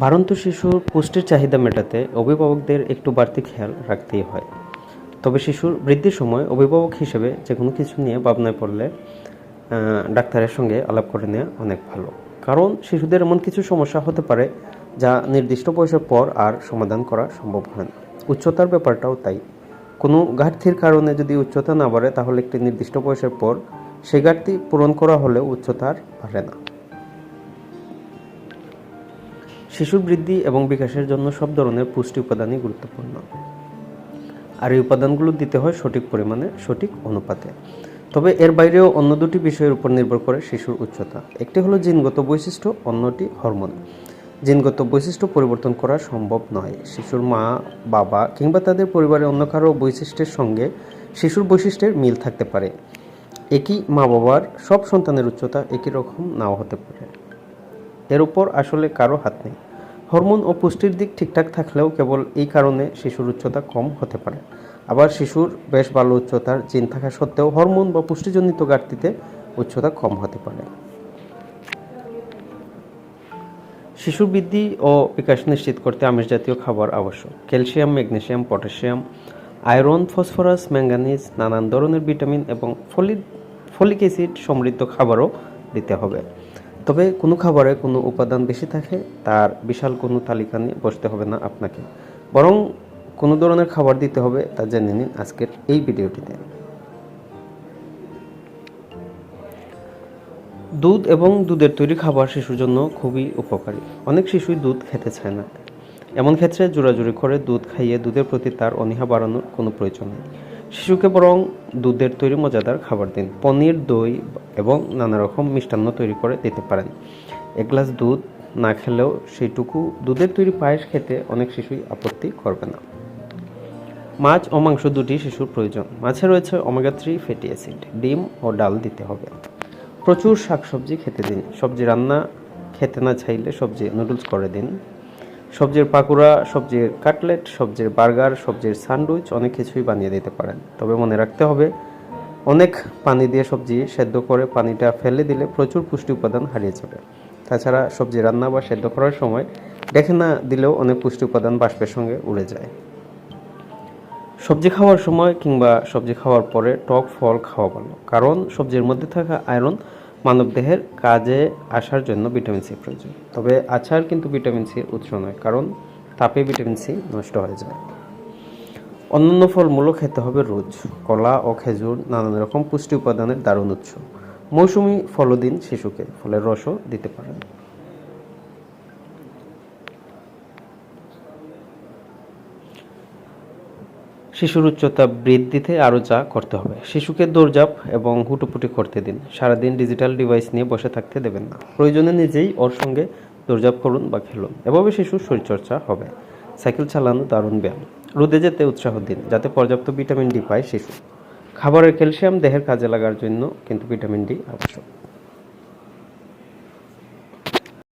বাড়ন্ত শিশুর পুষ্টির চাহিদা মেটাতে অভিভাবকদের একটু বাড়তি খেয়াল রাখতেই হয়। তবে শিশুর বৃদ্ধির সময় অভিভাবক হিসেবে যে কোনো কিছু নিয়ে ভাবনায় পড়লে ডাক্তারের সঙ্গে আলাপ করে নেওয়া অনেক ভালো। কারণ শিশুদের এমন কিছু সমস্যা হতে পারে যা নির্দিষ্ট বয়সের পর আর সমাধান করা সম্ভব হয় না। উচ্চতার ব্যাপারটাও তাই। কোনো ঘাটতির কারণে যদি উচ্চতা না বাড়ে, তাহলে একটি নির্দিষ্ট বয়সের পর সেই ঘাটতি পূরণ করা হলেও উচ্চতা আর বাড়ে না। শিশুর বৃদ্ধি এবং বিকাশের জন্য সব ধরনের পুষ্টি উপাদানই গুরুত্বপূর্ণ, আর এই উপাদানগুলো দিতে হয় সঠিক পরিমাণে, সঠিক অনুপাতে। তবে এর বাইরেও অন্য দুটি বিষয়ের উপর নির্ভর করে শিশুর উচ্চতা। একটি হলো জিনগত বৈশিষ্ট্য, অন্যটি হরমোন। জিনগত বৈশিষ্ট্য পরিবর্তন করা সম্ভব নয়। শিশুর মা, বাবা কিংবা তাদের পরিবারের অন্য কারো বৈশিষ্ট্যের সঙ্গে শিশুর বৈশিষ্ট্যের মিল থাকতে পারে। একই মা বাবার সব সন্তানের উচ্চতা একই রকম নাও হতে পারে। এর উপর আসলে কারো হাত নেই। হরমোন ও পুষ্টির দিক ঠিকঠাক থাকলেও কেবল এই কারণে শিশুর উচ্চতা কম হতে পারে। আবার শিশুর বেশ ভালো উচ্চতার জিন থাকা সত্ত্বেও হরমোন বা পুষ্টিজনিত ঘাটতিতে উচ্চতা কম হতে পারে। শিশুর বৃদ্ধি ও বিকাশ নিশ্চিত করতে আমিষ জাতীয় খাবার আবশ্যক। Calcium, magnesium, potassium, iron, phosphorus, manganese, নানান ধরনের ভিটামিন এবং ফলিক অ্যাসিড সমৃদ্ধ খাবারও দিতে হবে। তবে কোনো খাবারে কোনো উপাদান বেশি থাকে তার বিশাল কোনো তালিকা নিয়ে বসতে হবে না আপনাকে, বরং কোনো ধরনের খাবার দিতে হবে তা জেনে নিন আজকের এই ভিডিওটিতে। দুধ এবং দুধের তৈরি খাবার শিশুর জন্য খুবই উপকারী। অনেক শিশুই দুধ খেতে চায় না। এমন ক্ষেত্রে জোরাজুরি করে দুধ খাইয়ে দুধের প্রতি তার অনীহা বাড়ানোর কোনো প্রয়োজন নেই। শিশুকে বরং দুধের তৈরি মজাদার খাবার দিন। পনির, দই এবং নানা রকম মিষ্টান্ন তৈরি করে দিতে পারেন। এক গ্লাস দুধ না খেলেও সেইটুকু দুধের তৈরি পায়েস খেতে অনেক শিশুই আপত্তি করবে না। মাছ ও মাংস দুটি শিশুর প্রয়োজন। মাছে রয়েছে ওমেগা 3 ফ্যাটি অ্যাসিড। ডিম ও ডাল দিতে হবে। প্রচুর শাকসবজি খেতে দিন। সবজি রান্না খেতে না চাইলে সবজি নুডলস করে দিন। সবজির পাকোড়া, সবজির কাটলেট, সবজির বার্গার, সবজির স্যান্ডউইচ অনেক কিছুই বানিয়ে দিতে পারেন। তবে মনে রাখতে হবে, অনেক পানি দিয়ে সবজি সেদ্ধ করে পানিটা ফেলে দিলে প্রচুর পুষ্টি উপাদান হারিয়ে যাবে। তাছাড়া সবজি রান্না বা সেদ্ধ করার সময় দেখে না দিলেও অনেক পুষ্টি উপাদান বাষ্পের সঙ্গে উড়ে যায়। সবজি খাওয়ার সময় কিংবা সবজি খাওয়ার পরে টক ফল খাওয়া ভালো, কারণ সবজির মধ্যে থাকা আয়রন মানবদেহের কাজে আসার জন্য ভিটামিন সি প্রয়োজন। তবে আচার কিন্তু ভিটামিন সির উৎস নয়, কারণ তাপে ভিটামিন সি নষ্ট হয়ে যায়। অন্যান্য ফলমূলও খেতে হবে রোজ। কলা ও খেজুর নানান রকম পুষ্টি উপাদানের দারুণ উৎস। মৌসুমি ফলও দিন শিশুকে, ফলের রসও দিতে পারেন। শিশুর উচ্চতা বৃদ্ধিতে আরও যা করতে হবে। শিশুকে দৌড়ঝাঁপ এবং হুটোপুটি করতে দিন। সারাদিন ডিজিটাল ডিভাইস নিয়ে বসে থাকতে দেবেন না। প্রয়োজনে নিজেই ওর সঙ্গে দৌড়ঝাঁপ করুন বা খেলুন। এভাবে শিশুর শরীরচর্চা হবে। সাইকেল চালানো দারুণ ব্যায়াম। রোদে যেতে উৎসাহ দিন, যাতে পর্যাপ্ত ভিটামিন ডি পায় শিশু। খাবারের ক্যালসিয়াম দেহের কাজে লাগার জন্য কিন্তু ভিটামিন ডি আবশ্যক।